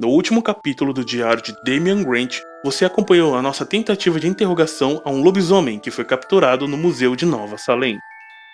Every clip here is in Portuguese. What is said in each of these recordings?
No último capítulo do diário de Damian Grant, você acompanhou a nossa tentativa de interrogação a um lobisomem que foi capturado no museu de Nova Salem.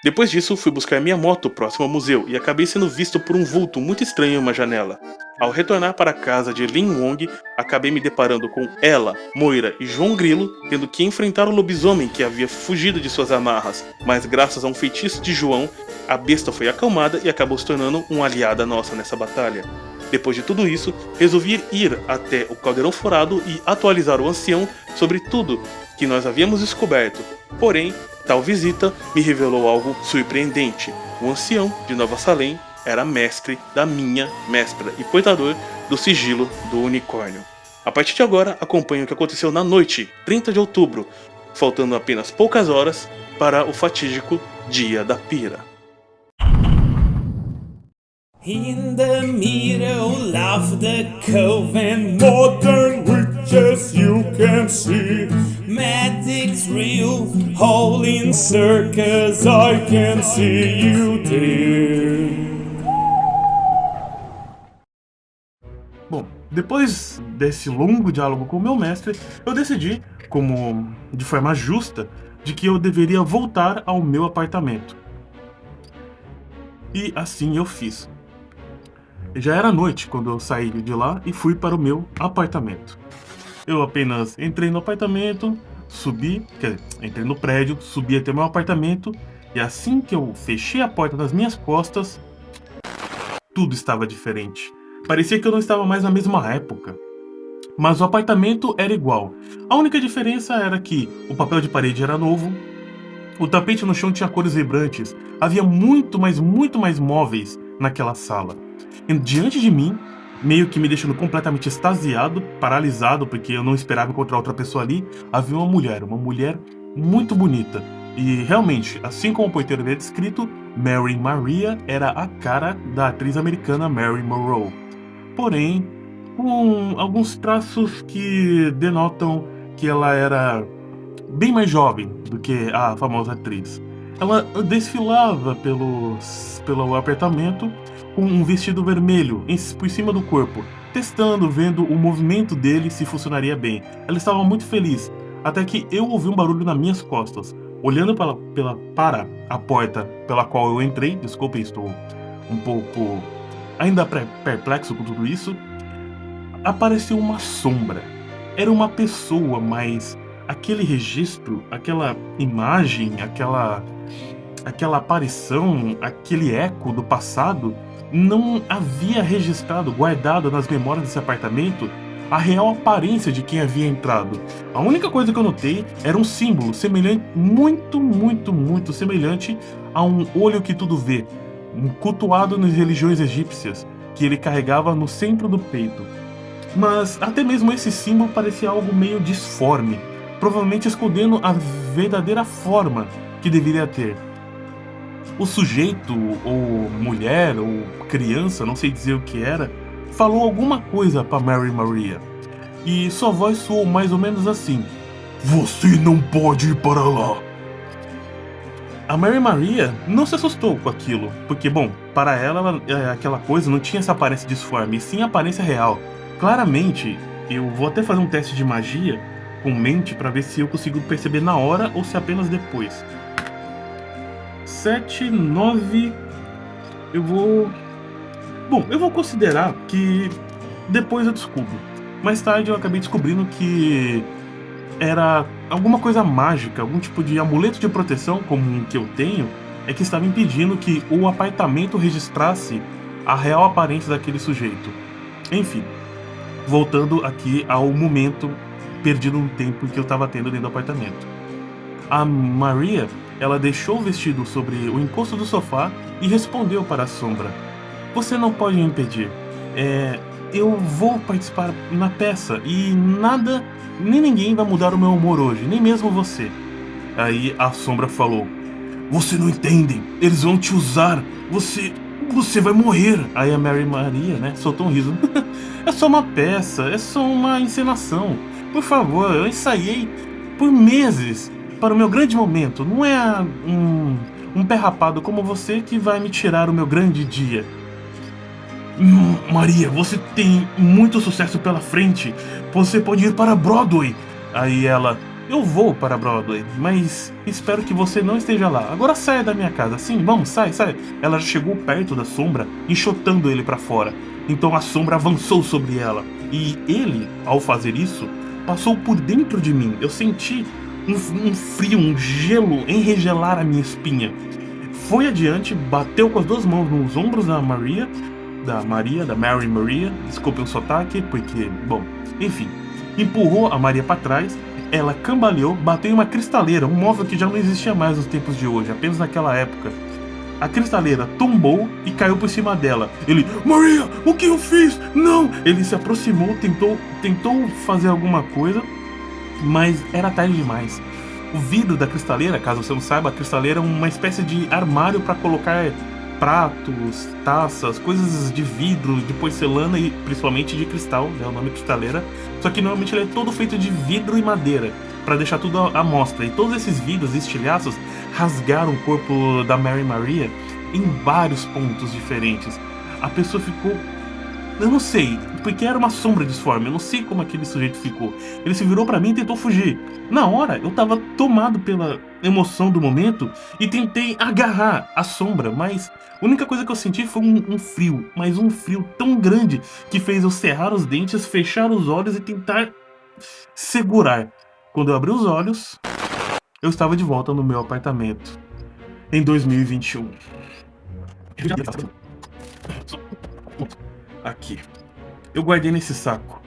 Depois disso, fui buscar minha moto próximo ao museu e acabei sendo visto por um vulto muito estranho em uma janela. Ao retornar para a casa de Lin Wong, acabei me deparando com ela, Moira e João Grilo tendo que enfrentar o lobisomem que havia fugido de suas amarras, mas graças a um feitiço de João, a besta foi acalmada e acabou se tornando um aliada nossa nessa batalha. Depois de tudo isso, resolvi ir até o Caldeirão Furado e atualizar o ancião sobre tudo que nós havíamos descoberto. Porém, tal visita me revelou algo surpreendente. O ancião de Nova Salem era mestre da minha mestra e portador do sigilo do unicórnio. A partir de agora, acompanhe o que aconteceu na noite, 30 de outubro, faltando apenas poucas horas para o fatídico Dia da Pira. In the middle of the cove and modern witches you can see. Magic's real, all in circus I can see you there. Bom, depois desse longo diálogo com o meu mestre, eu decidi, como de forma justa, de que eu deveria voltar ao meu apartamento. E assim eu fiz. Já era noite quando eu saí de lá e fui para o meu apartamento. Eu apenas entrei no apartamento, entrei no prédio, subi até o meu apartamento e assim que eu fechei a porta das minhas costas, tudo estava diferente. Parecia que eu não estava mais na mesma época. Mas o apartamento era igual. A única diferença era que o papel de parede era novo, o tapete no chão tinha cores vibrantes, havia muito mais móveis naquela sala. E diante de mim, meio que me deixando completamente extasiado, paralisado, porque eu não esperava encontrar outra pessoa ali, havia uma mulher muito bonita. E realmente, assim como o porteiro havia descrito, Mary Maria era a cara da atriz americana Mary Monroe. Porém, com alguns traços que denotam que ela era bem mais jovem do que a famosa atriz. Ela desfilava pelo apartamento com um vestido vermelho por cima do corpo, testando, vendo o movimento dele se funcionaria bem. Ela estava muito feliz, até que eu ouvi um barulho nas minhas costas. Olhando para a porta pela qual eu entrei, desculpe, estou um pouco ainda perplexo com tudo isso, apareceu uma sombra. Era uma pessoa, mas aquele registro, aquela imagem, aquela aparição, aquele eco do passado não havia registrado, guardado nas memórias desse apartamento a real aparência de quem havia entrado. A única coisa que eu notei era um símbolo semelhante, muito semelhante a um olho que tudo vê, cultuado nas religiões egípcias, que ele carregava no centro do peito. Mas até mesmo esse símbolo parecia algo meio disforme, provavelmente escondendo a verdadeira forma que deveria ter. O sujeito, ou mulher, ou criança, não sei dizer o que era, falou alguma coisa para Mary Maria. E sua voz soou mais ou menos assim: "Você não pode ir para lá." A Mary Maria não se assustou com aquilo, porque, bom, para ela, aquela coisa não tinha essa aparência disforme, e sim a aparência real. Claramente, eu vou até fazer um teste de magia com mente para ver se eu consigo perceber na hora ou se apenas depois. 7, 9. Eu vou considerar que depois eu descubro. Mais tarde eu acabei descobrindo que era alguma coisa mágica, algum tipo de amuleto de proteção como o que eu tenho, que estava impedindo que o apartamento registrasse a real aparência daquele sujeito. Enfim, voltando aqui ao momento perdido no tempo que eu estava tendo dentro do apartamento. A Maria, ela deixou o vestido sobre o encosto do sofá e respondeu para a sombra: "Você não pode me impedir. Eu vou participar na peça e nada, nem ninguém vai mudar o meu humor hoje, nem mesmo você." Aí a sombra falou: "Você não entende, eles vão te usar, você vai morrer." Aí a Mary Maria, né, soltou um riso: "É só uma peça, é só uma encenação. Por favor, eu ensaiei por meses para o meu grande momento. Não é um pé rapado como você que vai me tirar o meu grande dia." Maria, você tem muito sucesso pela frente. Você pode ir para Broadway. Aí ela: eu vou para Broadway, mas espero que você não esteja lá. Agora saia da minha casa. Sim, vamos, sai, sai. Ela já chegou perto da sombra, enxotando ele para fora. Então a sombra avançou sobre ela. E ele, ao fazer isso, passou por dentro de mim. Eu senti um frio, um gelo enregelar a minha espinha. Foi adiante, bateu com as duas mãos nos ombros da Mary Maria, desculpe o sotaque, porque, bom, enfim. Empurrou a Maria para trás, ela cambaleou, bateu em uma cristaleira, um móvel que já não existia mais nos tempos de hoje, apenas naquela época. A cristaleira tombou e caiu por cima dela. Ele: Maria, o que eu fiz? Não! Ele se aproximou, tentou fazer alguma coisa, mas era tarde demais. O vidro da cristaleira, caso você não saiba, a cristaleira é uma espécie de armário para colocar pratos, taças, coisas de vidro, de porcelana e principalmente de cristal, né, o nome cristaleira. Só que normalmente ele é todo feito de vidro e madeira, para deixar tudo à mostra. E todos esses vidros e estilhaços rasgaram o corpo da Mary Maria em vários pontos diferentes. A pessoa ficou... Eu não sei, porque era uma sombra disforme, eu não sei como aquele sujeito ficou. Ele se virou pra mim e tentou fugir. Na hora, eu tava tomado pela emoção do momento e tentei agarrar a sombra, mas a única coisa que eu senti foi um frio, mas um frio tão grande que fez eu cerrar os dentes, fechar os olhos e tentar segurar. Quando eu abri os olhos, eu estava de volta no meu apartamento, em 2021. Aqui. Eu guardei nesse saco,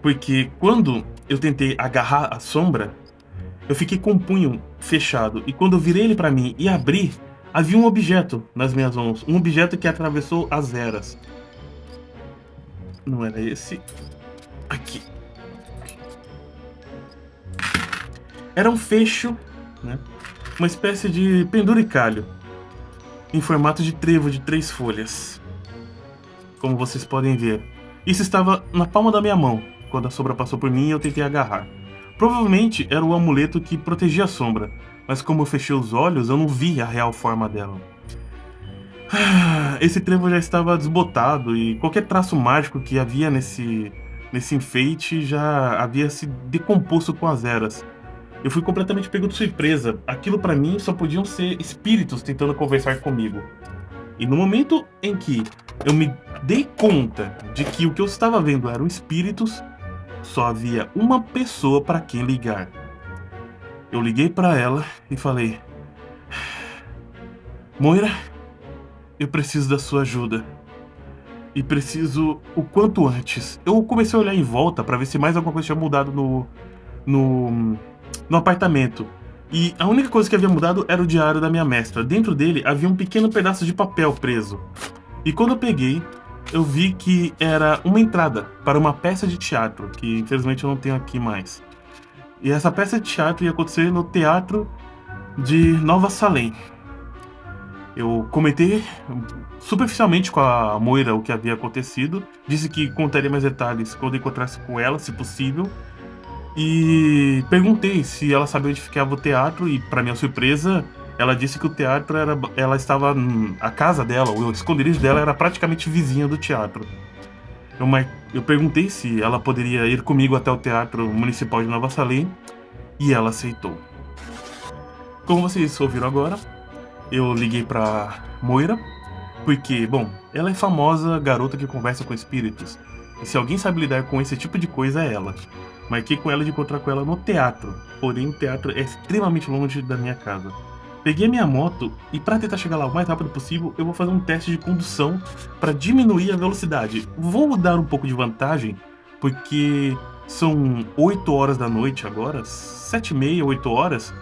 porque quando eu tentei agarrar a sombra, eu fiquei com o punho fechado, e quando eu virei ele pra mim e abri, havia um objeto nas minhas mãos, um objeto que atravessou as eras. Não era esse. Aqui. Era um fecho, né? Uma espécie de penduricalho, em formato de trevo de 3 folhas. Como vocês podem ver. Isso estava na palma da minha mão, quando a sombra passou por mim e eu tentei agarrar. Provavelmente era o amuleto que protegia a sombra, mas como eu fechei os olhos, eu não vi a real forma dela. Esse trevo já estava desbotado e qualquer traço mágico que havia nesse enfeite já havia se decomposto com as eras. Eu fui completamente pego de surpresa. Aquilo pra mim só podiam ser espíritos tentando conversar comigo. E no momento em que eu me dei conta de que o que eu estava vendo eram espíritos, só havia uma pessoa para quem ligar. Eu liguei para ela e falei: Moira, eu preciso da sua ajuda. E preciso o quanto antes. Eu comecei a olhar em volta para ver se mais alguma coisa tinha mudado no apartamento. E a única coisa que havia mudado era o diário da minha mestra. Dentro dele havia um pequeno pedaço de papel preso. E quando eu peguei, eu vi que era uma entrada para uma peça de teatro, que infelizmente eu não tenho aqui mais. E essa peça de teatro ia acontecer no Teatro de Nova Salem. Eu comentei superficialmente com a Moira o que havia acontecido. Disse que contaria mais detalhes quando encontrasse com ela, se possível. E perguntei se ela sabia onde ficava o teatro e, para minha surpresa, ela disse que o teatro ela estava... A casa dela, o esconderijo dela era praticamente vizinha do teatro. Eu perguntei se ela poderia ir comigo até o Teatro Municipal de Nova Salem e ela aceitou. Como vocês ouviram agora, eu liguei pra Moira porque, bom, ela é famosa garota que conversa com espíritos. E se alguém sabe lidar com esse tipo de coisa é ela. Marquei com ela de encontrar com ela no teatro, porém o teatro é extremamente longe da minha casa. Peguei a minha moto e para tentar chegar lá o mais rápido possível, eu vou fazer um teste de condução para diminuir a velocidade. Vou dar um pouco de vantagem, porque são 8 horas da noite agora, 7h30, 8 horas,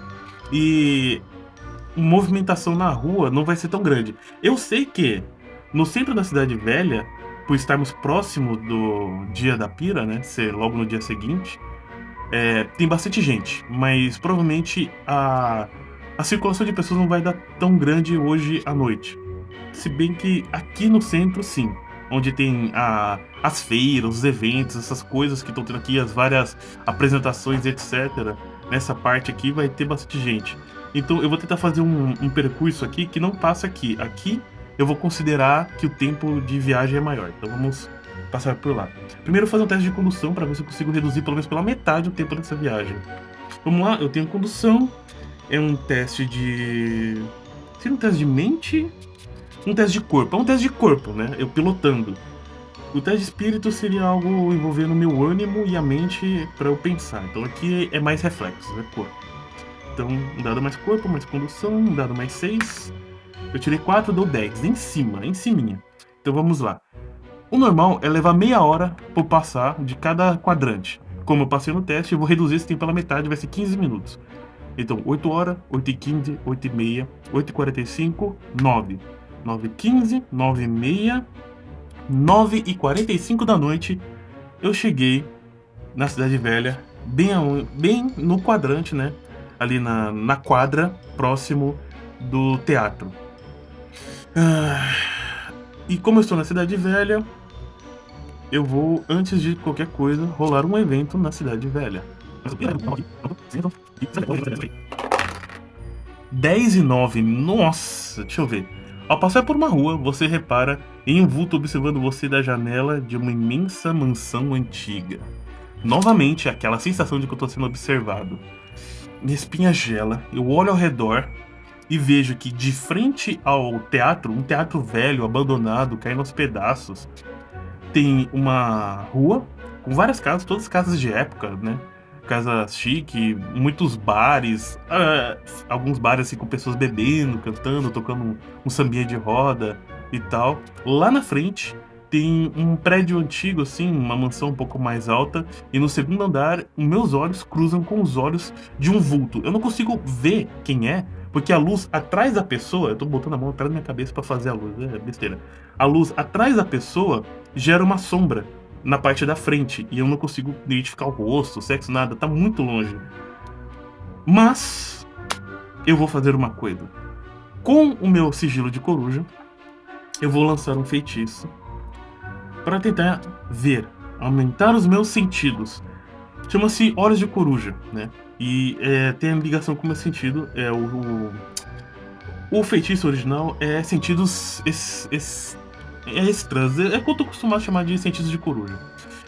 e movimentação na rua não vai ser tão grande. Eu sei que no centro da cidade velha, por estarmos próximo do dia da pira, né, ser logo no dia seguinte, tem bastante gente, mas provavelmente a circulação de pessoas não vai dar tão grande hoje à noite. Se bem que aqui no centro, sim, onde tem as feiras, os eventos, essas coisas que estão tendo aqui, as várias apresentações, etc. Nessa parte aqui vai ter bastante gente. Então eu vou tentar fazer um percurso aqui que não passa aqui. Aqui eu vou considerar que o tempo de viagem é maior. Então vamos passar por lá. Primeiro fazer um teste de condução para ver se eu consigo reduzir pelo menos pela metade o tempo dessa viagem. Vamos lá, eu tenho condução. É um teste de... Seria um teste de mente? Um teste de corpo. É um teste de corpo, né? Eu pilotando. O teste de espírito seria algo envolvendo o meu ânimo e a mente para eu pensar. Então aqui é mais reflexos, é corpo. Então, um dado mais corpo, mais condução, um dado mais 6. Eu tirei 4, deu 10. Em ciminha. Então vamos lá. O normal é levar meia hora para passar de cada quadrante. Como eu passei no teste, eu vou reduzir esse tempo pela metade, vai ser 15 minutos. Então, 8 horas, 8h15, 8h30, 8h45, 9. 9h15, 9h30, 9h45 da noite, eu cheguei na Cidade Velha, bem no quadrante, né? Ali na quadra, próximo do teatro. E como eu estou na Cidade Velha, eu vou, antes de qualquer coisa, rolar um evento na Cidade Velha. 10 e 9, nossa, deixa eu ver. Ao passar por uma rua, você repara em um vulto observando você da janela de uma imensa mansão antiga. Novamente, aquela sensação de que eu estou sendo observado. Minha espinha gela, eu olho ao redor e vejo que de frente ao teatro, um teatro velho, abandonado, caindo aos pedaços, tem uma rua com várias casas, todas casas de época, né? Casa chique, muitos bares, alguns bares assim com pessoas bebendo, cantando, tocando um sambinha de roda e tal. Lá na frente tem um prédio antigo assim, uma mansão um pouco mais alta, e no segundo andar meus olhos cruzam com os olhos de um vulto. Eu não consigo ver quem é, porque a luz atrás da pessoa, eu tô botando a mão atrás da minha cabeça pra fazer a luz, é besteira. A luz atrás da pessoa gera uma sombra na parte da frente, e eu não consigo identificar o rosto, o sexo, nada, tá muito longe. Mas eu vou fazer uma coisa. Com o meu sigilo de coruja, eu vou lançar um feitiço para tentar ver, aumentar os meus sentidos. Chama-se Olhos de Coruja, né? E tem a ligação com o meu sentido. O feitiço original é sentidos extras. É como eu tô acostumado a chamar de sentidos de coruja.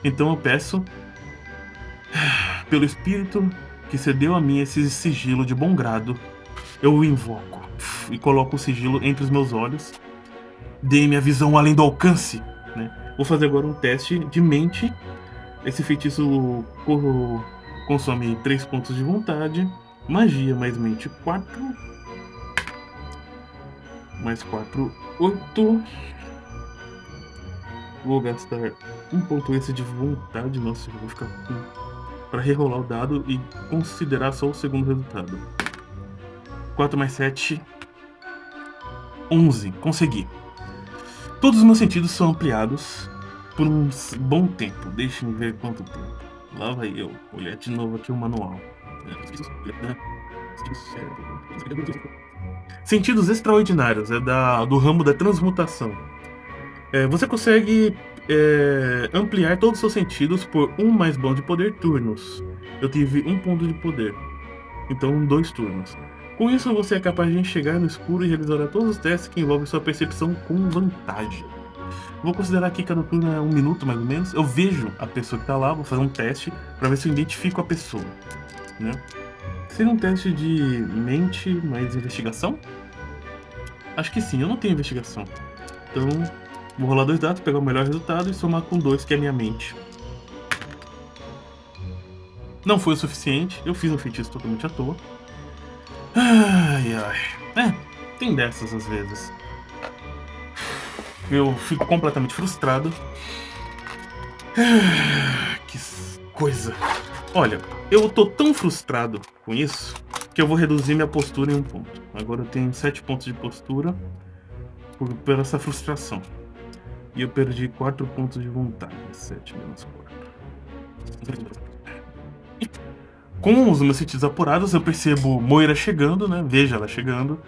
Então eu peço, pelo espírito que cedeu a mim esse sigilo de bom grado, eu o invoco e coloco o sigilo entre os meus olhos. Dê-me a visão além do alcance, né? Vou fazer agora um teste de mente. Esse feitiço consome 3 pontos de vontade. Magia mais mente 4. Mais 4, 8. Vou gastar um ponto esse de vontade. Nossa, eu vou ficar para rerolar o dado e considerar só o segundo resultado. 4 mais 7, 11. Consegui. Todos os meus sentidos são ampliados por um bom tempo. Deixe-me ver quanto tempo. Lá vai eu olhar de novo aqui o manual. Sentidos extraordinários. É do ramo da transmutação. Você consegue ampliar todos os seus sentidos por 1 mais bom de poder turnos. Eu tive 1 ponto de poder. Então 2 turnos. Com isso você é capaz de enxergar no escuro e realizar todos os testes que envolvem sua percepção com vantagem. Vou considerar aqui que cada turno é 1 minuto mais ou menos. Eu vejo a pessoa que tá lá, vou fazer um teste para ver se eu identifico a pessoa, né? Seria um teste de mente mais investigação? Acho que sim, eu não tenho investigação. Então, vou rolar 2 dados, pegar o melhor resultado e somar com 2, que é a minha mente. Não foi o suficiente, eu fiz um feitiço totalmente à toa. Ai, ai. Tem dessas às vezes. Eu fico completamente frustrado. Que coisa. Olha, eu tô tão frustrado com isso que eu vou reduzir minha postura em 1 ponto. Agora eu tenho 7 pontos de postura por essa frustração. E eu perdi 4 pontos de vontade. 7 menos 4. Com os meus sentidos apurados, eu percebo Moira chegando, né? Vejo ela chegando,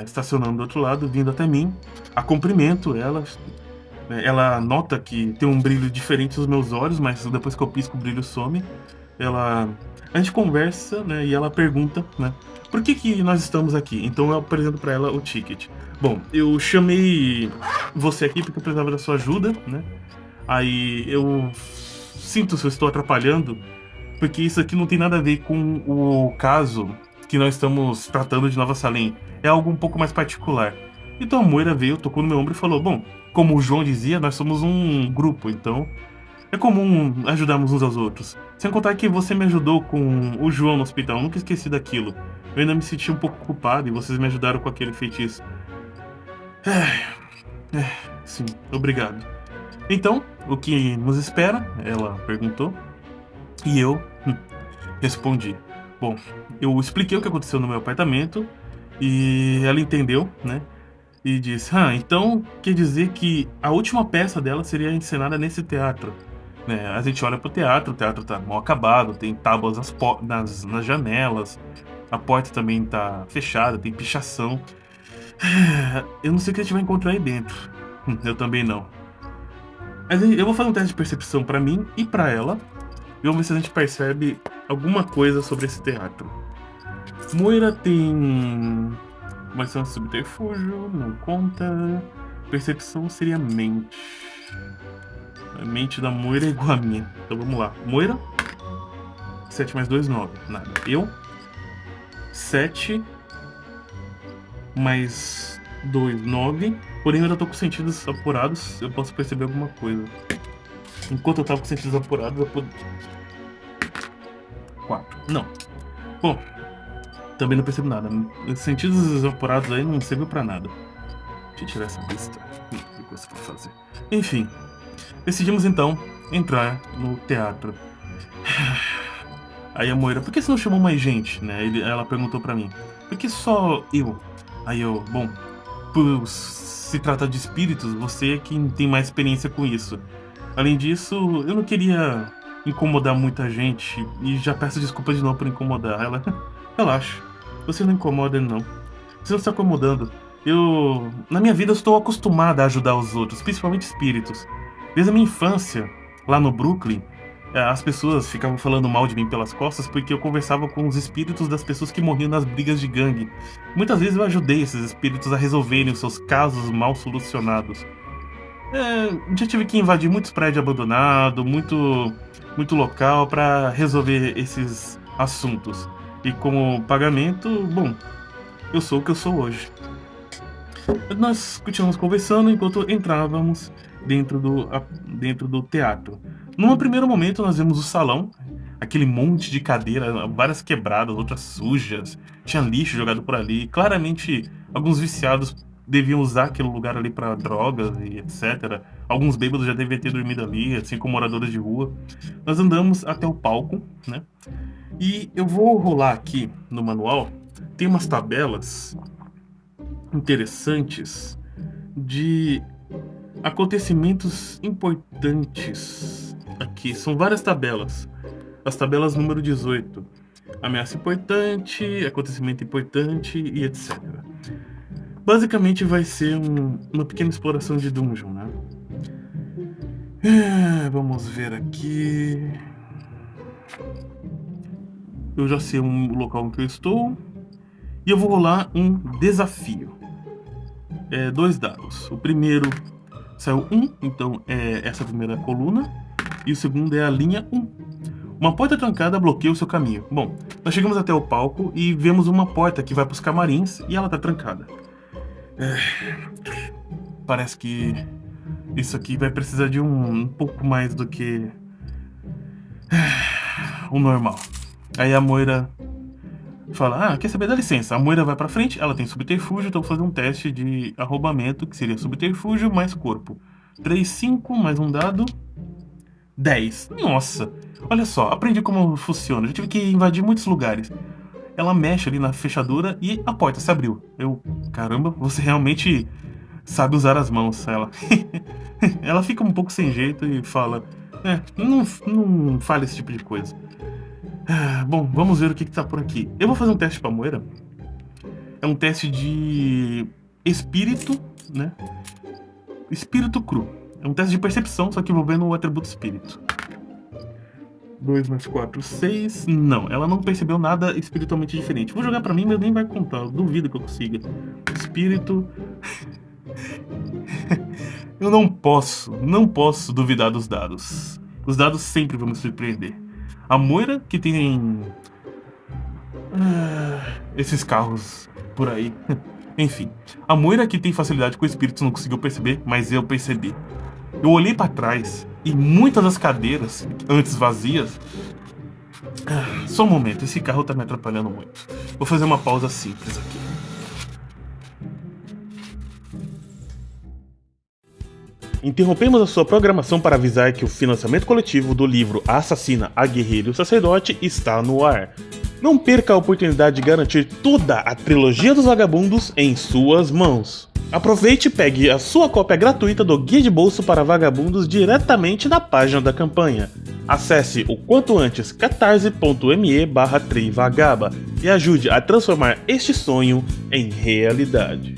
estacionando do outro lado, vindo até mim. A cumprimento ela. Ela nota que tem um brilho diferente nos meus olhos, mas depois que eu pisco o brilho some. A gente conversa, né? E ela pergunta, né? Por que nós estamos aqui? Então eu apresento pra ela o ticket. Bom, eu chamei você aqui porque eu precisava da sua ajuda, né? Aí eu sinto se eu estou atrapalhando, porque isso aqui não tem nada a ver com o caso que nós estamos tratando de Nova Salem. É algo um pouco mais particular. Então a Moira veio, tocou no meu ombro e falou: Bom, como o João dizia, nós somos um grupo, então é comum ajudarmos uns aos outros. Sem contar que você me ajudou com o João no hospital, eu nunca esqueci daquilo. Eu ainda me senti um pouco culpado e vocês me ajudaram com aquele feitiço. Sim, obrigado. Então, o que nos espera? Ela perguntou. E eu respondi. Bom, eu expliquei o que aconteceu no meu apartamento e ela entendeu, né? E disse: então quer dizer que a última peça dela seria encenada nesse teatro. Né? A gente olha pro teatro, o teatro tá mal acabado, tem tábuas nas janelas, a porta também tá fechada, tem pichação. Eu não sei o que a gente vai encontrar aí dentro. Eu também não. Mas eu vou fazer um teste de percepção pra mim e pra ela. E vamos ver se a gente percebe alguma coisa sobre esse teatro. Moira tem... Vai ser um subterfúgio, não conta. Percepção seria mente. A mente da Moira é igual a minha. Então vamos lá. Moira. 7 mais 2, 9. Nada. Eu. 7 mais 2, 9. Porém, eu ainda tô com sentidos apurados. Eu posso perceber alguma coisa. Enquanto eu tava com sentidos apurados, eu pude... 4. Não. Bom, também não percebo nada. Sentidos apurados aí não serviu pra nada. Deixa eu tirar essa lista. Que coisa pra fazer. Enfim. Decidimos então entrar no teatro. Aí a Moira, por que você não chamou mais gente, né? Ela perguntou pra mim. Por que só eu? Aí eu, bom, por se trata de espíritos, você é quem tem mais experiência com isso. Além disso, eu não queria incomodar muita gente e já peço desculpa de novo por incomodar. Ela, relaxa, você não incomoda não. Você não está incomodando. Na minha vida, eu estou acostumada a ajudar os outros, principalmente espíritos. Desde a minha infância, lá no Brooklyn, as pessoas ficavam falando mal de mim pelas costas porque eu conversava com os espíritos das pessoas que morriam nas brigas de gangue. Muitas vezes eu ajudei esses espíritos a resolverem os seus casos mal solucionados. Já tive que invadir muitos prédios abandonados, muito local para resolver esses assuntos. E como pagamento, bom, eu sou o que eu sou hoje. Nós continuamos conversando enquanto entrávamos dentro do teatro. Num primeiro momento, nós vemos o salão, aquele monte de cadeira, várias quebradas, outras sujas, tinha lixo jogado por ali. Claramente, alguns viciados deviam usar aquele lugar ali para drogas e etc. Alguns bêbados já deviam ter dormido ali, assim como moradores de rua. Nós andamos até o palco, né? E eu vou rolar aqui no manual, tem umas tabelas interessantes de acontecimentos importantes. Aqui são várias tabelas. As tabelas número 18. Ameaça importante, acontecimento importante e etc. Basicamente vai ser uma pequena exploração de dungeon, né? Vamos ver aqui. Eu já sei um local em que eu estou. E eu vou rolar um desafio. 2 dados. O primeiro saiu 1, então é essa primeira coluna. E o segundo é a linha 1. Uma porta trancada bloqueia o seu caminho. Bom, nós chegamos até o palco e vemos uma porta que vai para os camarins e ela tá trancada. Parece que isso aqui vai precisar de um pouco mais do que o normal. Aí a Moira fala, quer saber? Dá licença. A Moira vai pra frente, ela tem subterfúgio, então vou fazer um teste de arrombamento, que seria subterfúgio mais corpo. 3, 5, mais um dado. 10. Nossa, olha só, aprendi como funciona. Já tive que invadir muitos lugares. Ela mexe ali na fechadura e a porta se abriu. Eu, caramba, você realmente sabe usar as mãos. Ela fica um pouco sem jeito e fala, não fale esse tipo de coisa. Bom, vamos ver o que tá por aqui. Eu vou fazer um teste pra Moira. É um teste de espírito, né? Espírito cru. É um teste de percepção, só que envolvendo o atributo espírito. 2 mais 4, 6. Não, ela não percebeu nada espiritualmente diferente. Vou jogar pra mim, mas nem vai contar. Eu duvido que eu consiga. Espírito. Eu não posso duvidar dos dados. Os dados sempre vão me surpreender. A Moira, que tem esses carros por aí. Enfim, a Moira, que tem facilidade com espíritos, não conseguiu perceber, mas eu percebi. Eu olhei pra trás e muitas das cadeiras, antes vazias... Só um momento, esse carro tá me atrapalhando muito. Vou fazer uma pausa simples aqui. Interrompemos a sua programação para avisar que o financiamento coletivo do livro A Assassina, a Guerreira e o Sacerdote está no ar. Não perca a oportunidade de garantir toda a trilogia dos vagabundos em suas mãos. Aproveite e pegue a sua cópia gratuita do Guia de Bolso para Vagabundos diretamente na página da campanha. Acesse o quanto antes catarse.me/trivagaba e ajude a transformar este sonho em realidade.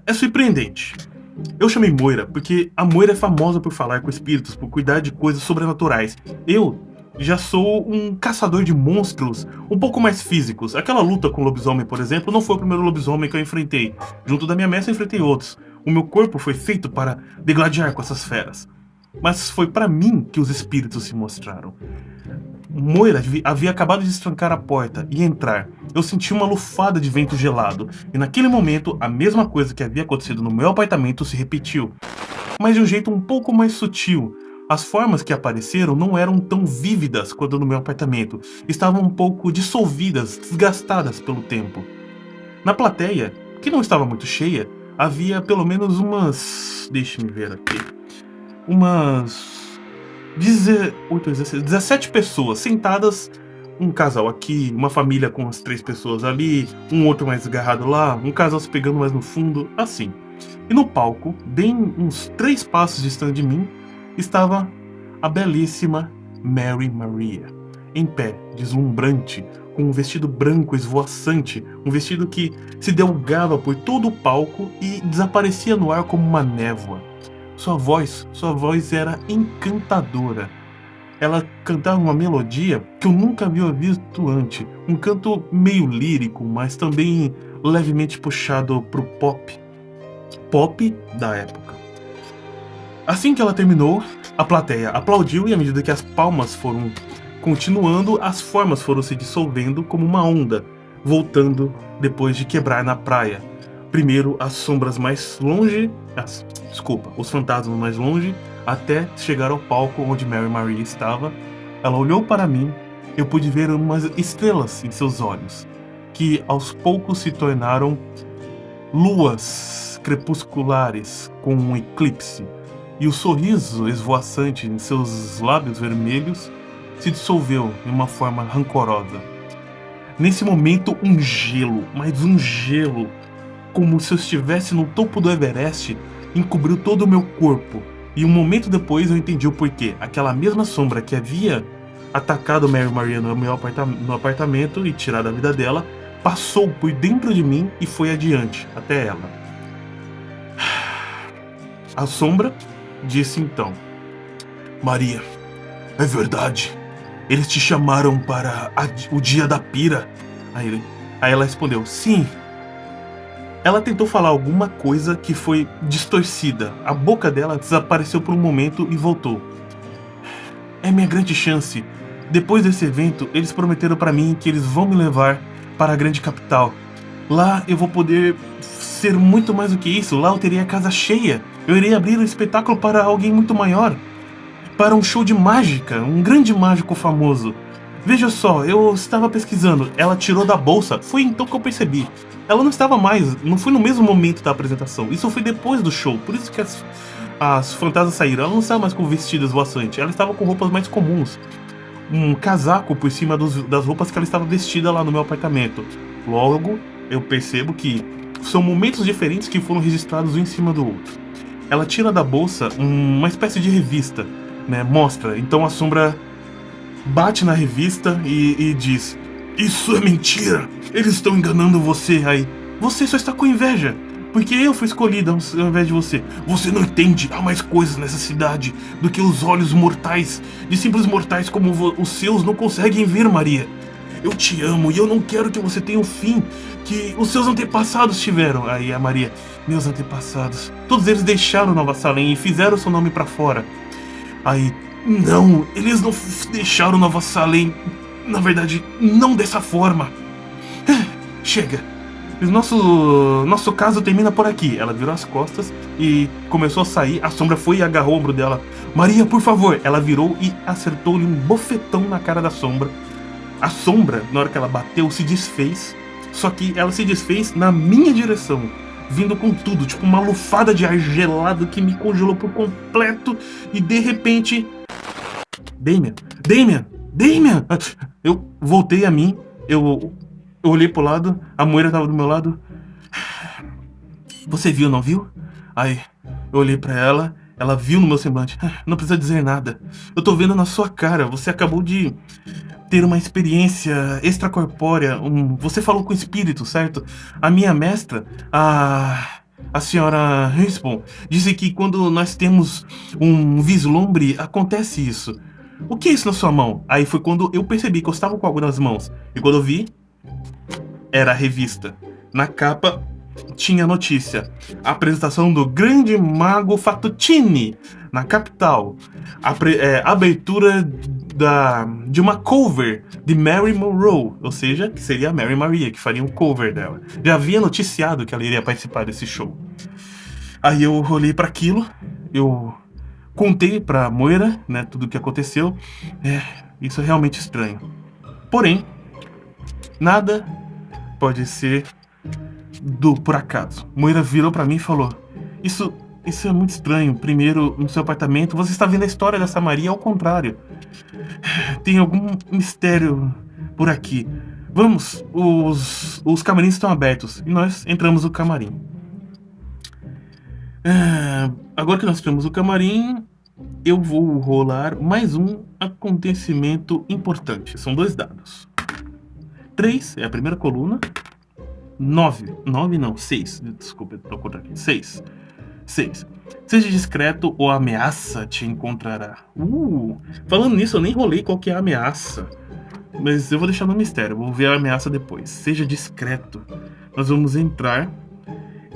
É surpreendente. Eu chamei Moira porque a Moira é famosa por falar com espíritos, por cuidar de coisas sobrenaturais. Eu já sou um caçador de monstros um pouco mais físicos. Aquela luta com o lobisomem, por exemplo, não foi o primeiro lobisomem que eu enfrentei. Junto da minha mestra eu enfrentei outros. O meu corpo foi feito para degladiar com essas feras. Mas foi para mim que os espíritos se mostraram. Moira havia acabado de estrancar a porta e entrar. Eu senti uma lufada de vento gelado, e naquele momento a mesma coisa que havia acontecido no meu apartamento se repetiu, mas de um jeito um pouco mais sutil. As formas que apareceram não eram tão vívidas quanto no meu apartamento, estavam um pouco dissolvidas, desgastadas pelo tempo. Na plateia, que não estava muito cheia, havia pelo menos umas... deixe-me ver aqui... umas... 17 pessoas sentadas, um casal aqui, uma família com as 3 pessoas ali, um outro mais agarrado lá, um casal se pegando mais no fundo, assim. E no palco, bem uns 3 passos distante de mim, estava a belíssima Mary Maria, em pé, deslumbrante, com um vestido branco esvoaçante, um vestido que se delgava por todo o palco e desaparecia no ar como uma névoa. Sua voz era encantadora. Ela cantava uma melodia que eu nunca havia visto antes. Um canto meio lírico, mas também levemente puxado pro pop. Pop da época. Assim que ela terminou, a plateia aplaudiu e à medida que as palmas foram continuando, as formas foram se dissolvendo como uma onda, voltando depois de quebrar na praia. Primeiro as sombras mais longe... os fantasmas mais longe, até chegar ao palco onde Mary Maria estava. Ela olhou para mim, eu pude ver umas estrelas em seus olhos, que aos poucos se tornaram luas crepusculares com um eclipse, e o sorriso esvoaçante em seus lábios vermelhos se dissolveu em uma forma rancorosa. Nesse momento, um gelo, como se eu estivesse no topo do Everest, encobriu todo o meu corpo, e um momento depois eu entendi o porquê. Aquela mesma sombra que havia atacado Mary Maria no meu apartamento e tirado a vida dela, passou por dentro de mim e foi adiante, até ela. A sombra disse então: Maria, é verdade, eles te chamaram para o dia da pira? Aí ela respondeu: sim. Ela tentou falar alguma coisa que foi distorcida. A boca dela desapareceu por um momento e voltou. É minha grande chance. Depois desse evento, eles prometeram para mim que eles vão me levar para a grande capital. Lá eu vou poder ser muito mais do que isso. Lá eu teria a casa cheia. Eu irei abrir um espetáculo para alguém muito maior. Para um show de mágica, um grande mágico famoso. Veja só, eu estava pesquisando. Ela tirou da bolsa. Foi então que eu percebi. Ela não estava mais, não foi no mesmo momento da apresentação. Isso foi depois do show. Por isso que as fantasmas saíram. Ela não estava mais com vestido esvoaçante. Ela estava com roupas mais comuns. Um casaco por cima das roupas que ela estava vestida lá no meu apartamento. Logo, eu percebo que são momentos diferentes que foram registrados um em cima do outro. Ela tira da bolsa uma espécie de revista, né? Mostra. Então a sombra bate na revista e diz: isso é mentira! Eles estão enganando você aí. Você só está com inveja. Porque eu fui escolhida ao invés de você. Você não entende, há mais coisas nessa cidade do que os olhos mortais, de simples mortais como os seus não conseguem ver, Maria. Eu te amo e eu não quero que você tenha o fim que os seus antepassados tiveram. Aí a Maria, meus antepassados, todos eles deixaram Nova Salem e fizeram seu nome pra fora. Aí, não, eles não deixaram Nova Salem, na verdade, não dessa forma. Chega. Nosso caso termina por aqui. Ela virou as costas e começou a sair. A sombra foi e agarrou o ombro dela. Maria, por favor. Ela virou e acertou-lhe um bofetão na cara da sombra. A sombra, na hora que ela bateu, se desfez. Só que ela se desfez na minha direção, vindo com tudo, tipo uma lufada de ar gelado que me congelou por completo. E de repente... Damien! Eu voltei a mim. Eu olhei pro lado, a Moira tava do meu lado. Você viu, não viu? Aí, eu olhei pra ela, ela viu no meu semblante. Não precisa dizer nada. Eu tô vendo na sua cara, você acabou de ter uma experiência extracorpórea. Você falou com o espírito, certo? A minha mestra, a senhora Rispon, disse que quando nós temos um vislumbre, acontece isso. O que é isso na sua mão? Aí foi quando eu percebi que eu estava com algo nas mãos. E quando eu vi, era a revista. Na capa tinha a notícia: a apresentação do grande mago Fatutini na capital. Abertura de uma cover de Mary Monroe, ou seja, que seria a Mary Maria, que faria um cover dela. Já havia noticiado que ela iria participar desse show. Aí eu olhei para aquilo, eu contei pra Moira, né, tudo o que aconteceu. Isso é realmente estranho. Porém, nada pode ser por acaso. Moira virou pra mim e falou: Isso é muito estranho. Primeiro, no seu apartamento, você está vendo a história dessa Maria ao contrário. Tem algum mistério por aqui. Vamos, os camarins estão abertos. E nós entramos no camarim. Agora que nós temos o camarim, eu vou rolar mais um acontecimento importante. São 2 dados. 3 é a primeira coluna. 6. Desculpa, eu tô contando aqui. 6. Seja discreto ou a ameaça te encontrará. Falando nisso, eu nem rolei qual que é a ameaça. Mas eu vou deixar no mistério, vou ver a ameaça depois. Seja discreto. Nós vamos entrar.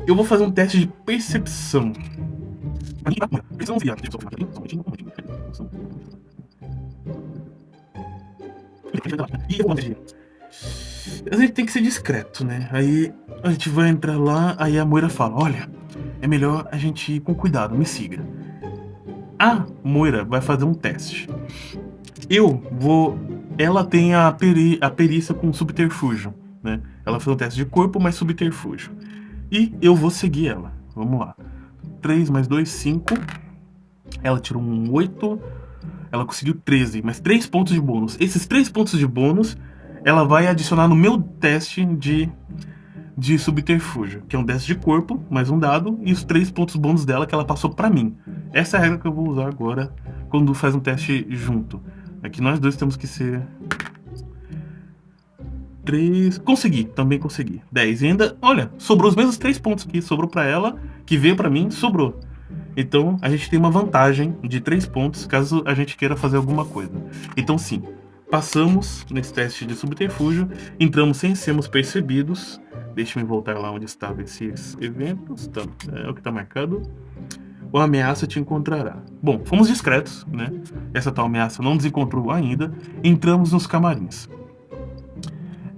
Eu vou fazer um teste de percepção. A gente tem que ser discreto, né? Aí a gente vai entrar lá, aí a Moira fala: Olha, é melhor a gente ir com cuidado, me siga. A Moira vai fazer um teste. Ela tem a perícia com subterfúgio, né? Ela fez um teste de corpo, mas subterfúgio. E eu vou seguir ela. Vamos lá. 3 mais 2, 5. Ela tirou um 8. Ela conseguiu 13, mas 3 pontos de bônus. Esses 3 pontos de bônus ela vai adicionar no meu teste de subterfúgio, que é um teste de corpo, mais um dado, e os 3 pontos bônus dela que ela passou pra mim. Essa é a regra que eu vou usar agora quando faz um teste junto. Aqui nós dois temos que ser 3. Também consegui. 10. E ainda, olha, sobrou os mesmos 3 pontos que sobrou pra ela, que veio pra mim, sobrou. Então a gente tem uma vantagem de 3 pontos caso a gente queira fazer alguma coisa. Então sim, passamos nesse teste de subterfúgio, entramos sem sermos percebidos. Deixa-me voltar lá onde estavam esses eventos. É o que está marcado. O ameaça te encontrará. Bom, fomos discretos, né? Essa tal ameaça não nos encontrou ainda. Entramos nos camarins.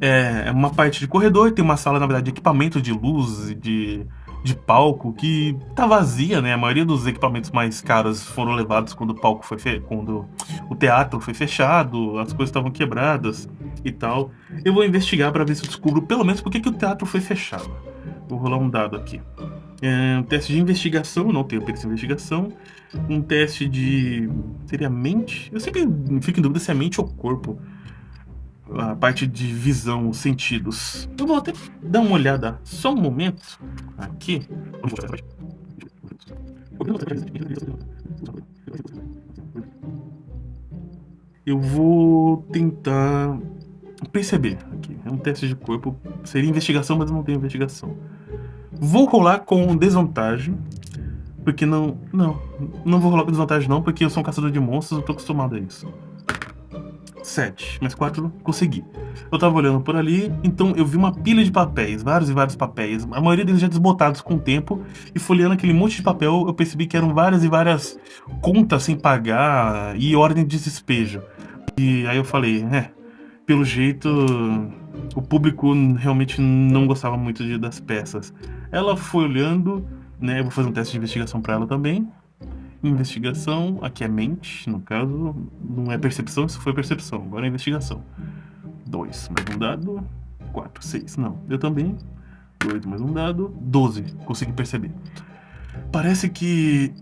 É uma parte de corredor, tem uma sala, na verdade, de equipamento de luz, de palco, que tá vazia, né? A maioria dos equipamentos mais caros foram levados quando o palco quando o teatro foi fechado, as coisas estavam quebradas e tal. Eu vou investigar para ver se eu descubro pelo menos por que o teatro foi fechado. Vou rolar um dado aqui. Um teste de investigação, não tenho perícia de investigação. Um teste de... seria mente? Eu sempre fico em dúvida se é mente ou corpo. A parte de visão, sentidos. Eu vou até dar uma olhada, só um momento, aqui. Eu vou tentar perceber aqui. É um teste de corpo. Seria investigação, mas eu não tenho investigação. Vou rolar com desvantagem. Porque não vou rolar com desvantagem não, porque eu sou um caçador de monstros, eu tô acostumado a isso. 7, mais 4, consegui. Eu tava olhando por ali, então eu vi uma pilha de papéis, vários e vários papéis, a maioria deles já desbotados com o tempo, e folheando aquele monte de papel, eu percebi que eram várias e várias contas sem pagar e ordem de despejo. E aí eu falei, pelo jeito, o público realmente não gostava muito das peças. Ela foi olhando, né, eu vou fazer um teste de investigação pra ela também. Investigação, aqui é mente, no caso, não é percepção, isso foi percepção, agora é investigação. 2 mais um dado, 4, 6, não, eu também. 2 mais um dado, 12, consegui perceber. Parece que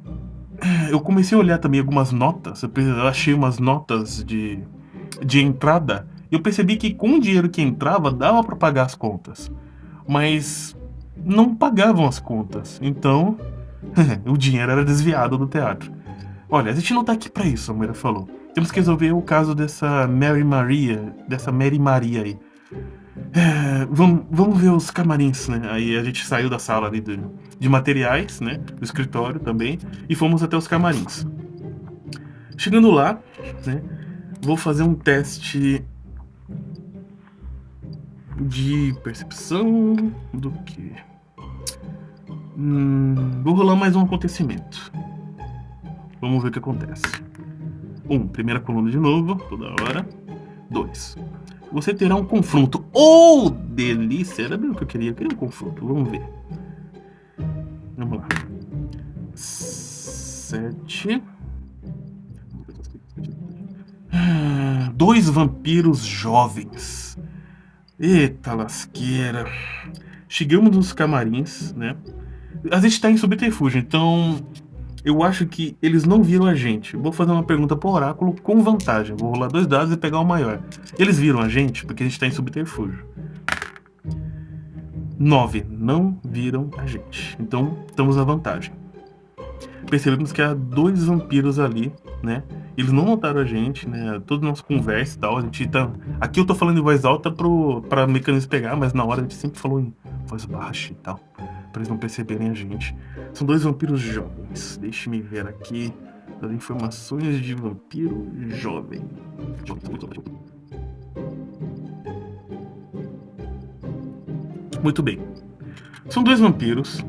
eu comecei a olhar também algumas notas, eu achei umas notas de entrada, e eu percebi que com o dinheiro que entrava dava pra pagar as contas, mas não pagavam as contas, então o dinheiro era desviado do teatro. Olha, a gente não tá aqui pra isso, a Moira falou. Temos que resolver o caso dessa Mary Maria aí. Vamos ver os camarins, né? Aí a gente saiu da sala ali de materiais, né? Do escritório também, e fomos até os camarins. Chegando lá, né? Vou fazer um teste de percepção do que? Vou rolar mais um acontecimento. Vamos ver o que acontece. 1, primeira coluna de novo, toda hora. 2, você terá um confronto. Oh, delícia! Era bem o que eu queria um confronto. Vamos ver. Vamos lá. 7. 2 vampiros jovens. Eita lasqueira. Chegamos nos camarins, né? A gente tá em subterfúgio, então eu acho que eles não viram a gente. Vou fazer uma pergunta pro oráculo com vantagem. Vou rolar 2 dados e pegar o maior. Eles viram a gente porque a gente tá em subterfúgio. 9, não viram a gente. Então estamos na vantagem. Percebemos que há 2 vampiros ali, né? Eles não notaram a gente, né? Toda nossa conversa e tal, a gente tá... Aqui eu tô falando em voz alta pra mecanismo pegar, mas na hora a gente sempre falou em voz baixa e tal, pra eles não perceberem a gente. São 2 vampiros jovens. Deixe-me ver aqui as informações de vampiro jovem. Muito bem. São 2 vampiros.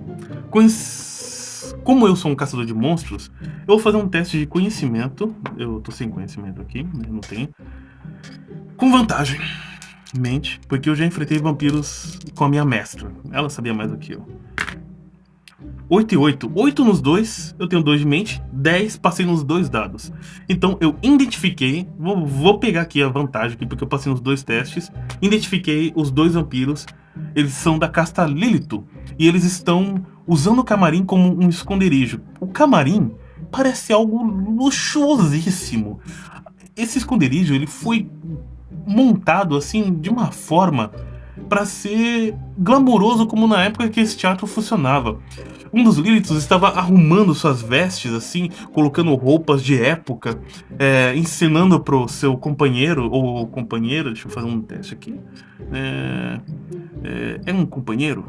Como eu sou um caçador de monstros, eu vou fazer um teste de conhecimento. Eu tô sem conhecimento aqui, né? Não tenho. Com vantagem. Mente, porque eu já enfrentei vampiros com a minha mestra. Ela sabia mais do que eu. 8 e 8. 8 nos 2, eu tenho 2 de mente. 10, passei nos 2 dados. Então eu identifiquei, vou pegar aqui a vantagem, aqui, porque eu passei nos 2 testes. Identifiquei os 2 vampiros. Eles são da casta Lilito. E eles estão usando o camarim como um esconderijo. O camarim parece algo luxuosíssimo. Esse esconderijo, ele foi montado assim de uma forma para ser glamouroso, como na época que esse teatro funcionava. Um dos Lilithos estava arrumando suas vestes, assim, colocando roupas de época, ensinando pro seu companheiro, ou companheira, deixa eu fazer um teste aqui. É um companheiro?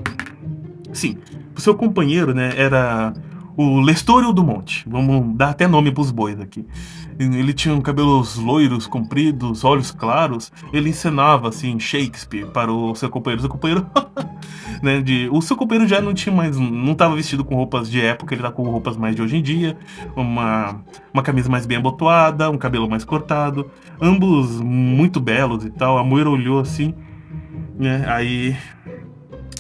Sim, o seu companheiro, né, era o Lestório do Monte. Vamos dar até nome pros bois aqui. Ele tinha cabelos loiros, compridos, olhos claros. Ele encenava, assim, Shakespeare para o seu companheiro. O seu companheiro, né, o seu companheiro já não tinha mais, não estava vestido com roupas de época, ele tá com roupas mais de hoje em dia. Uma camisa mais bem abotoada, um cabelo mais cortado. Ambos muito belos e tal. A Moira olhou assim, né, aí...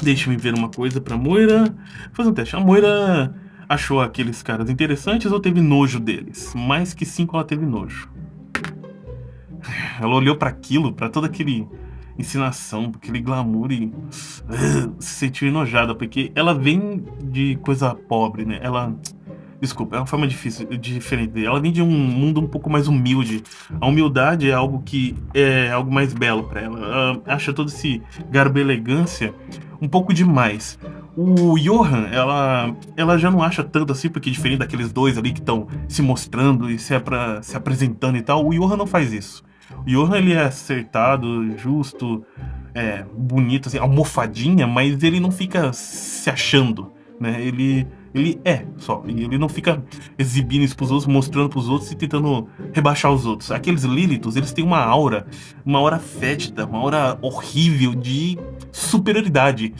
Deixa-me ver uma coisa pra Moira. Fazer um teste. A Moira achou aqueles caras interessantes ou teve nojo deles? Mais que 5 ela teve nojo. Ela olhou pra aquilo, pra toda aquele ensinação, aquele glamour e se sentiu enojada, porque ela vem de coisa pobre, né? Desculpa, é uma forma diferente. Ela vem de um mundo um pouco mais humilde. A humildade é algo que é algo mais belo pra ela. Ela acha todo esse garbo e elegância um pouco demais. O Johan, ela já não acha tanto assim, porque diferente daqueles 2 ali que estão se mostrando e se apresentando e tal, o Johan não faz isso. O Johan, ele é acertado, justo, bonito, assim, almofadinha, mas ele não fica se achando, né? Ele é só, e ele não fica exibindo isso pros outros, mostrando pros outros e tentando rebaixar os outros. Aqueles Lilithos, eles têm uma aura fétida, uma aura horrível de superioridade.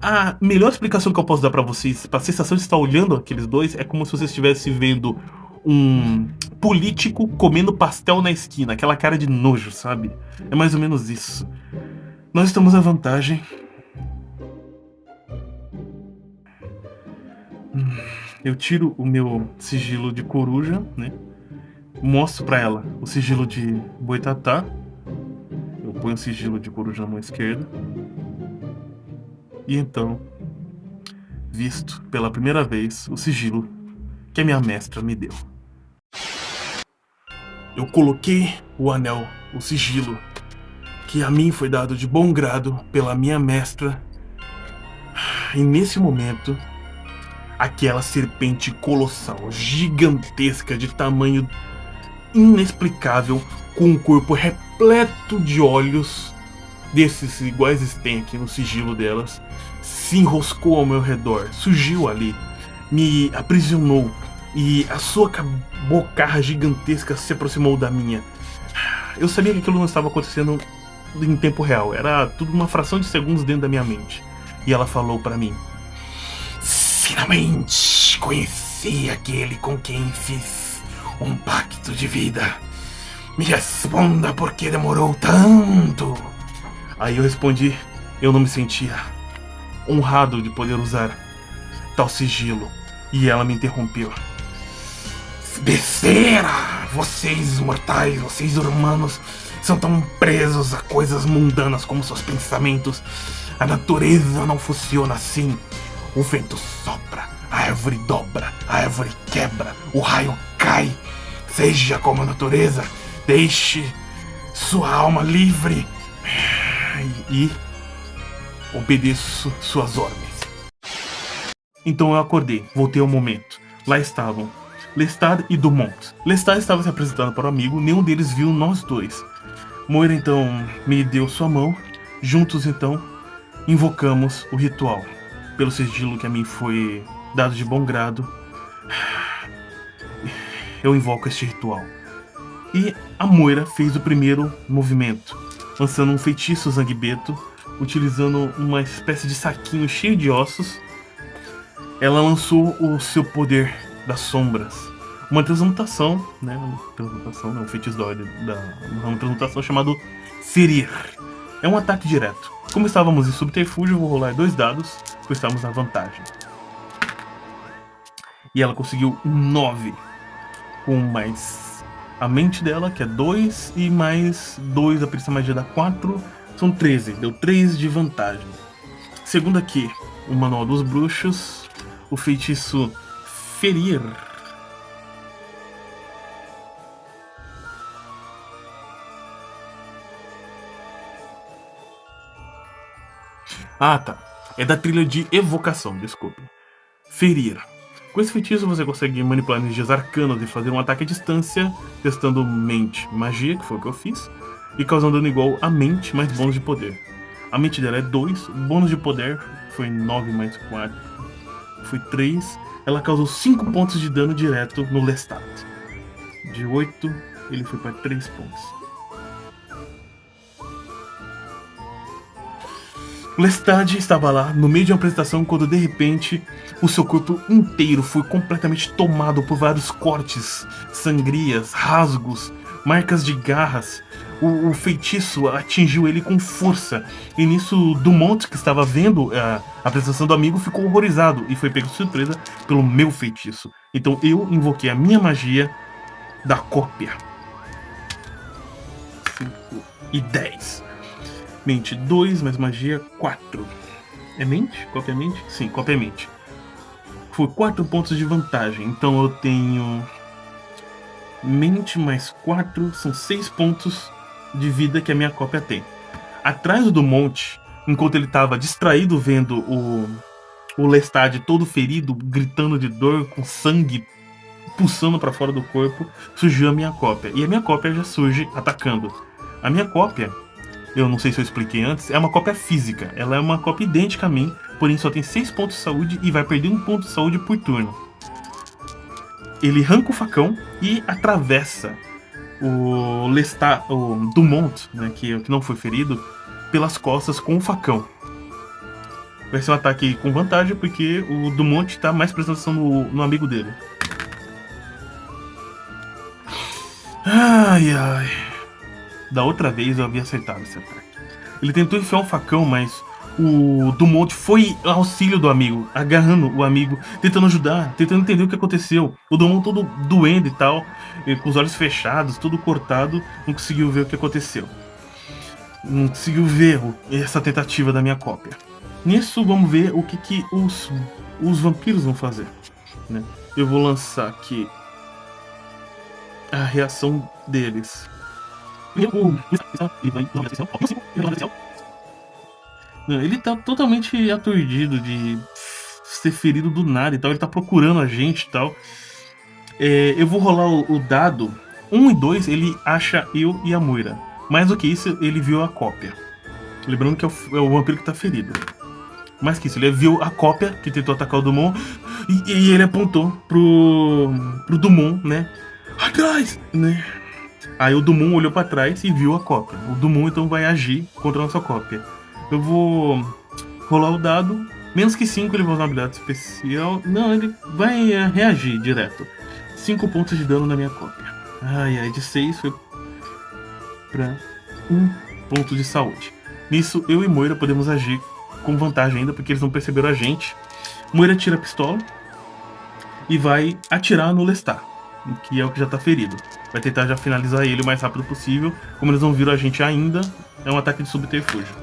A melhor explicação que eu posso dar pra vocês, pra sensação de estar olhando aqueles dois, é como se você estivesse vendo um político comendo pastel na esquina, aquela cara de nojo, sabe? É mais ou menos isso. Nós estamos à vantagem. Eu tiro o meu sigilo de coruja, né? Mostro pra ela o sigilo de boitatá. Eu ponho o sigilo de coruja na mão esquerda. E então, visto pela primeira vez o sigilo que a minha mestra me deu. Eu coloquei o anel, o sigilo, que a mim foi dado de bom grado pela minha mestra. E nesse momento, aquela serpente colossal, gigantesca, de tamanho inexplicável, com um corpo repleto de olhos, desses iguais têm aqui no sigilo delas, se enroscou ao meu redor, surgiu ali, me aprisionou, e a sua bocarra gigantesca se aproximou da minha. Eu sabia que aquilo não estava acontecendo em tempo real, era tudo uma fração de segundos dentro da minha mente. E ela falou pra mim: finalmente conheci aquele com quem fiz um pacto de vida. Me responda por que demorou tanto. Aí eu respondi, eu não me sentia honrado de poder usar tal sigilo. E ela me interrompeu. Besteira! Vocês mortais, vocês humanos, são tão presos a coisas mundanas como seus pensamentos. A natureza não funciona assim. O vento sopra, a árvore dobra, a árvore quebra, o raio cai. Seja como a natureza, deixe sua alma livre e obedeço suas ordens. Então eu acordei, voltei ao momento. Lá estavam Lestat e Dumont. Lestat estava se apresentando para o amigo, nenhum deles viu nós dois. Moira então me deu sua mão. Juntos então invocamos o ritual. Pelo sigilo que a mim foi dado de bom grado, eu invoco este ritual. E a Moira fez o primeiro movimento, lançando um feitiço zanguebeto, utilizando uma espécie de saquinho cheio de ossos. Ela lançou o seu poder das sombras, uma transmutação, né? Um feitiço uma transmutação chamado Ferir. É um ataque direto. Como estávamos em subterfúgio, eu vou rolar 2 dados, pois estávamos na vantagem. E ela conseguiu 9, com mais a mente dela, que é 2, e mais 2, a perícia magia dá 4, são 13, deu 3 de vantagem. Segundo aqui, o Manual dos Bruxos, o feitiço Ferir. Ah, tá. É da trilha de evocação, desculpe. Ferir. Com esse feitiço você consegue manipular energias arcanas e fazer um ataque à distância, testando mente, magia, que foi o que eu fiz, e causando dano igual a mente mais bônus de poder. A mente dela é 2, o bônus de poder foi 9 mais 4, foi 3. Ela causou 5 pontos de dano direto no Lestat. De 8, ele foi para 3 pontos. Lestat estava lá, no meio de uma apresentação, quando de repente o seu corpo inteiro foi completamente tomado por vários cortes, sangrias, rasgos, marcas de garras. O feitiço atingiu ele com força, e nisso Dumont, que estava vendo a apresentação do amigo, ficou horrorizado e foi pego de surpresa pelo meu feitiço. Então eu invoquei a minha magia da cópia. 5 e 10. Mente 2, mais magia 4. É mente? Cópia mente? Sim, cópia mente. Foi 4 pontos de vantagem. Então eu tenho mente mais 4, são 6 pontos de vida que a minha cópia tem. Atrás do monte, enquanto ele estava distraído vendo o Lestat todo ferido, gritando de dor, com sangue pulsando para fora do corpo, surgiu a minha cópia. E a minha cópia já surge atacando. A minha cópia eu não sei se eu expliquei antes, é uma cópia física. Ela é uma cópia idêntica a mim, porém só tem 6 pontos de saúde e vai perder 1 ponto de saúde por turno. Ele arranca o facão e atravessa o Lestat, o Dumont, né, que não foi ferido, pelas costas com o facão. Vai ser um ataque com vantagem, porque o Dumont tá mais prestando atenção no amigo dele. Ai, ai. Da outra vez eu havia acertado esse ataque. Ele tentou enfiar um facão, mas o Dumont foi ao auxílio do amigo, agarrando o amigo, tentando ajudar, tentando entender o que aconteceu. O Dumont todo doendo e tal, com os olhos fechados, todo cortado, não conseguiu ver o que aconteceu. Não conseguiu ver essa tentativa da minha cópia. Nisso, vamos ver o que os vampiros vão fazer, né? Eu vou lançar aqui a reação deles. Ele tá totalmente aturdido de ser ferido do nada e tal. Ele tá procurando a gente e tal. Eu vou rolar o dado. 1 e 2 ele acha eu e a Moira. Mais do que isso, ele viu a cópia. Lembrando que é o vampiro que tá ferido. Mais que isso, ele viu a cópia que tentou atacar o Dumont e ele apontou pro Dumont, né? Atrás, né? Aí o Dumont olhou pra trás e viu a cópia. O Dumont então vai agir contra a nossa cópia. Eu vou rolar o dado. Menos que 5 ele vai usar uma habilidade especial. Não, ele vai reagir direto. 5 pontos de dano na minha cópia. Ai, ai, de 6 foi pra 1 ponto de saúde. Nisso, eu e Moira podemos agir com vantagem ainda, porque eles não perceberam a gente. Moira tira a pistola e vai atirar no Lestat, que é o que já tá ferido. Vai tentar já finalizar ele o mais rápido possível. Como eles não viram a gente ainda, é um ataque de subterfúgio.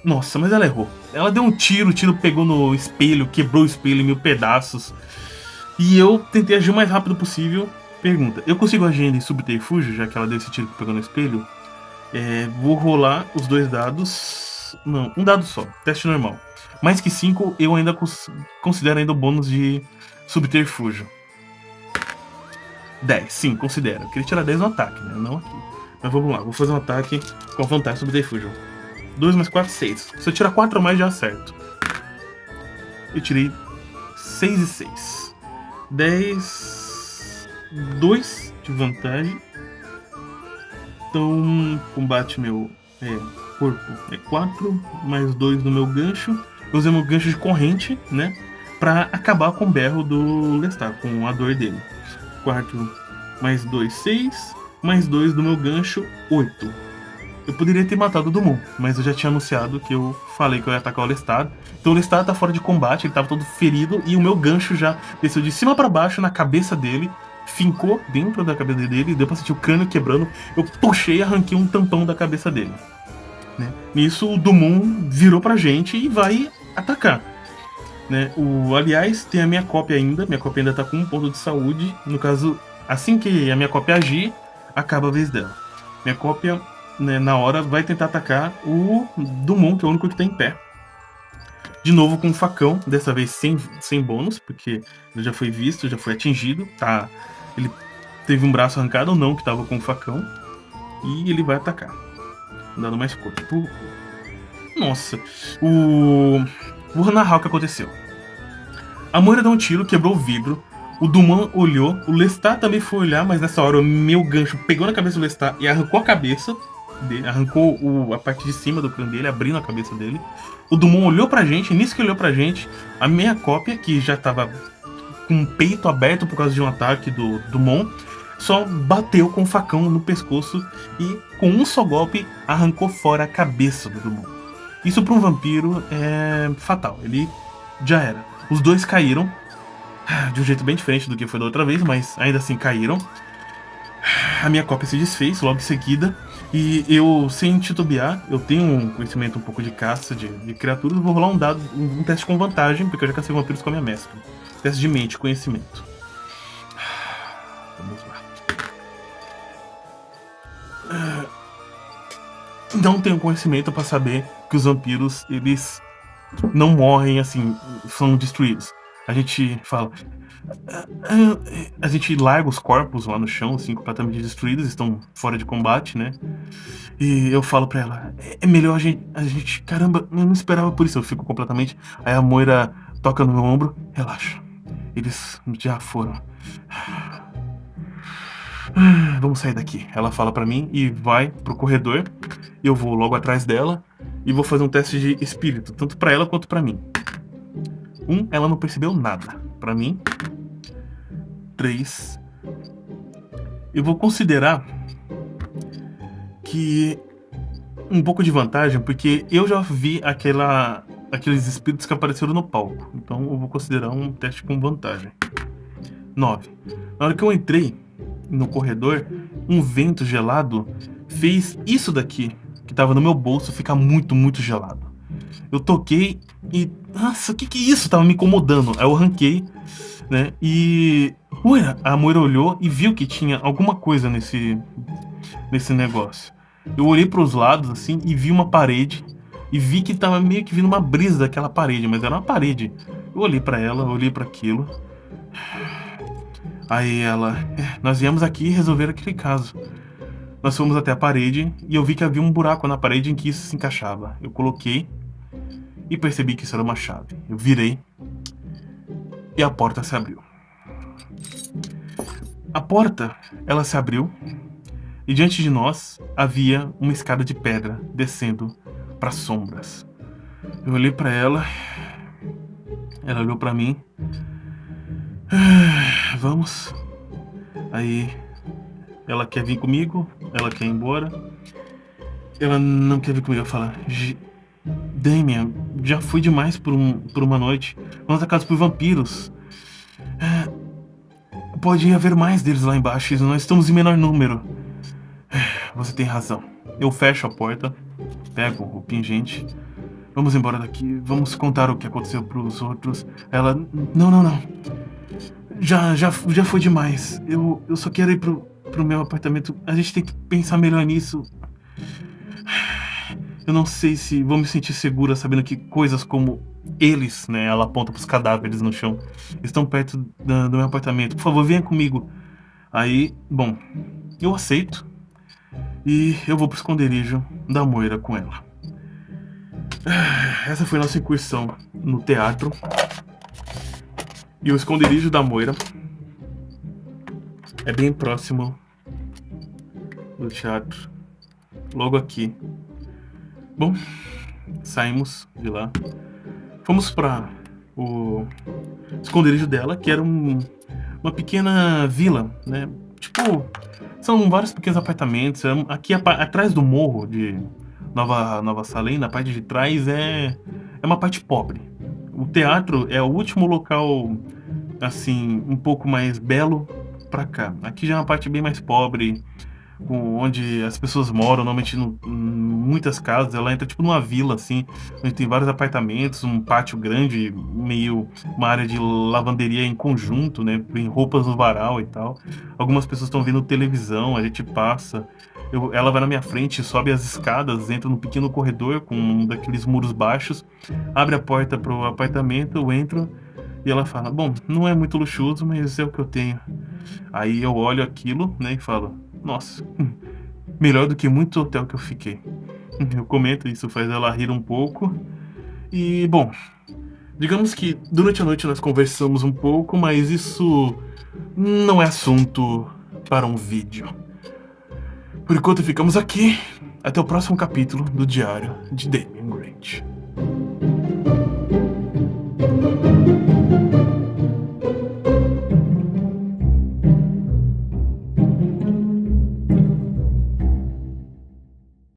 Nossa, mas ela errou. Ela deu um tiro, o tiro pegou no espelho, quebrou o espelho em 1000 pedaços. E eu tentei agir o mais rápido possível. Pergunta, eu consigo agir em subterfúgio, já que ela deu esse tiro que pegou no espelho? Vou rolar os 2 dados. Não, um dado só, teste normal. Mais que 5, eu ainda considero ainda o bônus de subterfúgio. 10, sim, considero. Eu queria tirar 10 no ataque, né? Não aqui. Mas vamos lá, vou fazer um ataque com vantagem subterfúgio. 2 mais 4, 6. Se eu tirar 4 a mais, já acerto. Eu tirei 6 e 6. 10. 2 de vantagem. Então, combate meu corpo é 4, mais 2 no meu gancho. Eu usei meu gancho de corrente, né? Pra acabar com o berro do Lestat, com a dor dele. 4 mais 2, 6. Mais 2 do meu gancho, 8. Eu poderia ter matado o Dumont, mas eu já tinha anunciado que eu falei que eu ia atacar o Lestat. Então o Lestat tá fora de combate, ele tava todo ferido. E o meu gancho já desceu de cima pra baixo na cabeça dele. Fincou dentro da cabeça dele, deu pra sentir o crânio quebrando. Eu puxei e arranquei um tampão da cabeça dele, né? Nisso o Dumont virou pra gente e vai atacar, né? Aliás, tem a minha cópia ainda. Minha cópia ainda tá com 1 ponto de saúde. No caso, assim que a minha cópia agir, acaba a vez dela. Minha cópia, né, na hora vai tentar atacar o Dumont, que é o único que tá em pé. De novo com um facão, dessa vez sem bônus, porque ele já foi visto, já foi atingido, tá? Ele teve um braço arrancado ou não, que tava com o facão. E ele vai atacar. Dado mais curto. Nossa. Vou narrar o que aconteceu. A Moira deu um tiro, quebrou o vidro. O Dumont olhou. O Lestat também foi olhar, mas nessa hora o meu gancho pegou na cabeça do Lestat e arrancou a cabeça dele. Arrancou a parte de cima do crânio dele, abrindo a cabeça dele. O Dumont olhou pra gente, e nisso que olhou pra gente, a minha cópia, que já tava com o peito aberto por causa de um ataque do Dumont, só bateu com o facão no pescoço e com um só golpe arrancou fora a cabeça do Dumont. Isso para um vampiro é fatal, ele já era. Os dois caíram, de um jeito bem diferente do que foi da outra vez, mas ainda assim caíram. A minha cópia se desfez logo em seguida. E eu, sem titubear, eu tenho um conhecimento um pouco de caça de criaturas. Vou rolar um teste com vantagem, porque eu já cacei vampiros com a minha mestra. Teste de mente, conhecimento. Vamos lá. Não tenho conhecimento para saber que os vampiros, eles não morrem assim, são destruídos. A gente fala, A gente larga os corpos lá no chão, assim, completamente destruídos, estão fora de combate, né? E eu falo pra ela, é melhor a gente, caramba, eu não esperava por isso, eu fico completamente. Aí a Moira toca no meu ombro, relaxa, eles já foram. Vamos sair daqui. Ela fala pra mim e vai pro corredor. Eu vou logo atrás dela e vou fazer um teste de espírito, tanto pra ela quanto pra mim. Ela não percebeu nada. Pra mim, 3. Eu vou considerar que um pouco de vantagem, porque eu já vi aqueles espíritos que apareceram no palco. Então eu vou considerar um teste com vantagem. 9. Na hora que eu entrei no corredor, um vento gelado fez isso daqui, que tava no meu bolso, ficar muito, muito gelado. Eu toquei e... Nossa, o que é isso? Tava me incomodando. Aí eu arranquei, né? E... a Moira olhou e viu que tinha alguma coisa nesse negócio. Eu olhei pros lados, assim, e vi uma parede. E vi que tava meio que vindo uma brisa daquela parede, mas era uma parede. Eu olhei pra ela, olhei pra aquilo. Aí ela... nós viemos aqui resolver aquele caso. Nós fomos até a parede e eu vi que havia um buraco na parede em que isso se encaixava. Eu coloquei e percebi que isso era uma chave. Eu virei e a porta se abriu. A porta, ela se abriu e diante de nós havia uma escada de pedra descendo para sombras. Eu olhei para ela, ela olhou para mim. Vamos. Aí ela quer vir comigo, ela quer ir embora. Ela não quer vir comigo, ela fala: Damien, já foi demais por uma noite. Fomos atacados por vampiros. Pode haver mais deles lá embaixo, e nós estamos em menor número. Você tem razão. Eu fecho a porta, pego o pingente. Vamos embora daqui, vamos contar o que aconteceu pros outros. Ela, não. Já foi demais. Eu só quero ir pro meu apartamento. A gente tem que pensar melhor nisso. Eu não sei se vou me sentir segura sabendo que coisas como eles, né? Ela aponta pros cadáveres no chão, estão perto do meu apartamento. Por favor, venha comigo. Aí, bom, eu aceito. E eu vou pro esconderijo da Moira com ela. Essa foi a nossa incursão no teatro. E o esconderijo da Moira é bem próximo do teatro. Logo aqui. Bom, saímos de lá. Fomos para o esconderijo dela, que era uma pequena vila, né? Tipo, são vários pequenos apartamentos. Aqui atrás do morro de Nova Salem, na parte de trás, é uma parte pobre. O teatro é o último local, assim, um pouco mais belo pra cá. Aqui já é uma parte bem mais pobre, onde as pessoas moram, normalmente muitas casas. Ela entra tipo numa vila, assim, onde tem vários apartamentos, um pátio grande, meio uma área de lavanderia em conjunto, né? Tem roupas no varal e tal. Algumas pessoas estão vendo televisão, a gente passa. Ela vai na minha frente, sobe as escadas, entra num pequeno corredor com um daqueles muros baixos, abre a porta pro apartamento, eu entro e ela fala: bom, não é muito luxuoso, mas é o que eu tenho. Aí eu olho aquilo, né, e falo: nossa, melhor do que muito hotel que eu fiquei. Eu comento, isso faz ela rir um pouco. E, bom, digamos que durante a noite nós conversamos um pouco, mas isso não é assunto para um vídeo. Por enquanto ficamos aqui. Até o próximo capítulo do Diário de Damien Grant.